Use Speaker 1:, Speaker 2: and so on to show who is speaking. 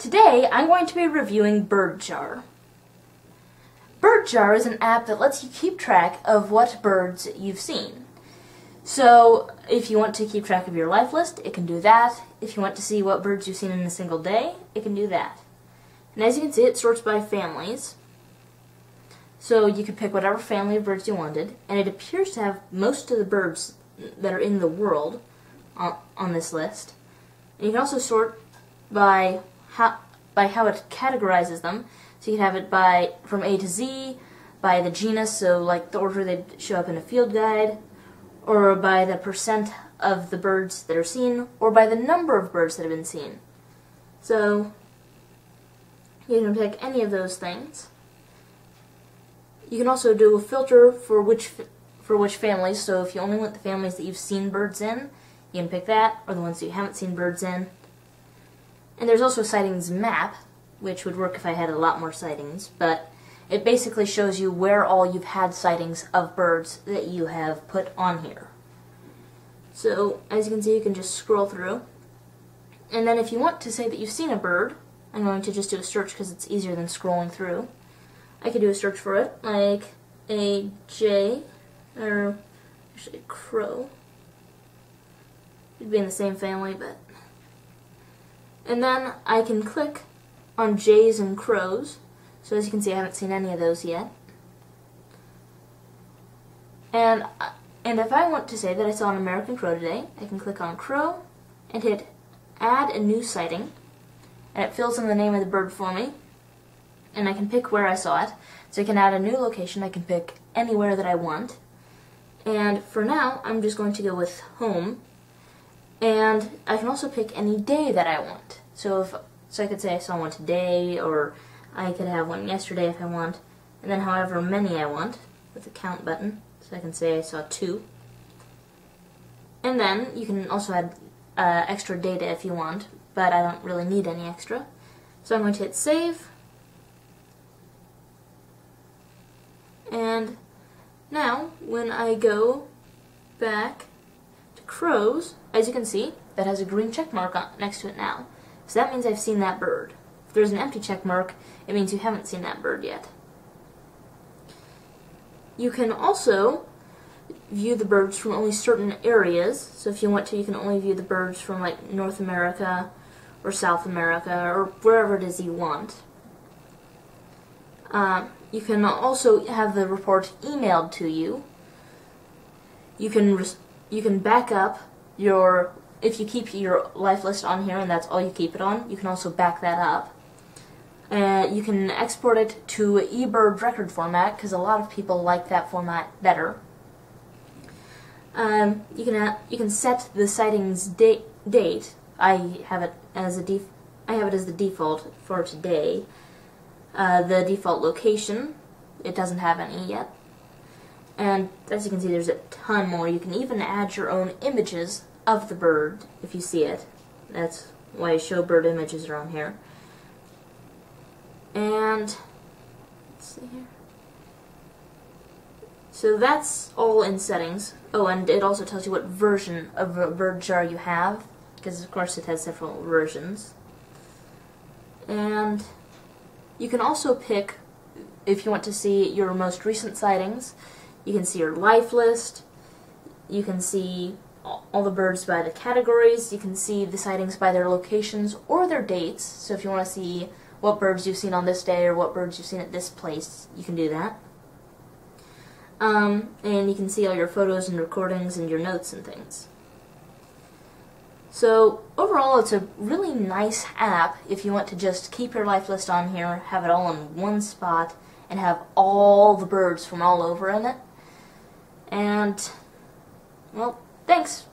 Speaker 1: Today, I'm going to be reviewing BirdJar. BirdJar is an app that lets you keep track of what birds you've seen. So, if you want to keep track of your life list, it can do that. If you want to see what birds you've seen in a single day, it can do that. And as you can see, it sorts by families. So you could pick whatever family of birds you wanted, and it appears to have most of the birds that are in the world on this list. And you can also sort by how it categorizes them. So you can have it from A to Z, by the genus, so like the order they show up in a field guide, or by the percent of the birds that are seen, or by the number of birds that have been seen. So you can pick any of those things. You can also do a filter for which families, so if you only want the families that you've seen birds in, you can pick that, or the ones that you haven't seen birds in. And there's also a sightings map, which would work if I had a lot more sightings, but it basically shows you where all you've had sightings of birds that you have put on here. So, as you can see, you can just scroll through. And then if you want to say that you've seen a bird, I'm going to just do a search because it's easier than scrolling through. I could do a search for it, like a jay, or actually a crow. It'd be in the same family, but... And then I can click on jays and crows. So as you can see, I haven't seen any of those yet. And if I want to say that I saw an American crow today, I can click on crow and hit add a new sighting, and it fills in the name of the bird for me. And I can pick where I saw it. So I can add a new location. I can pick anywhere that I want. And for now, I'm just going to go with home. And I can also pick any day that I want. So I could say I saw one today, or I could have one yesterday if I want. And then however many I want, with the count button. So I can say I saw 2. And then you can also add extra data if you want, but I don't really need any extra. So I'm going to hit save. And now, when I go back to crows, as you can see, that has a green check mark next to it now. So that means I've seen that bird. If there's an empty check mark, it means you haven't seen that bird yet. You can also view the birds from only certain areas. So if you want to, you can only view the birds from like North America or South America or wherever it is you want. You can also have the report emailed to you. You can back up if you keep your life list on here and that's all you keep it on, you can also back that up. You can export it to eBird record format because a lot of people like that format better. You can set the sightings date. I have it as the default for today. The default location, it doesn't have any yet. And as you can see, there's a ton more. You can even add your own images of the bird if you see it. That's why show bird images are on here. And let's see here. So that's all in settings. Oh, and it also tells you what version of BirdJar you have, because of course it has several versions. And you can also pick, if you want to see your most recent sightings, you can see your life list, you can see all the birds by the categories, you can see the sightings by their locations or their dates. So if you want to see what birds you've seen on this day or what birds you've seen at this place, you can do that. And you can see all your photos and recordings and your notes and things. So overall, it's a really nice app if you want to just keep your life list on here, have it all in one spot, and have all the birds from all over in it. And, well, thanks.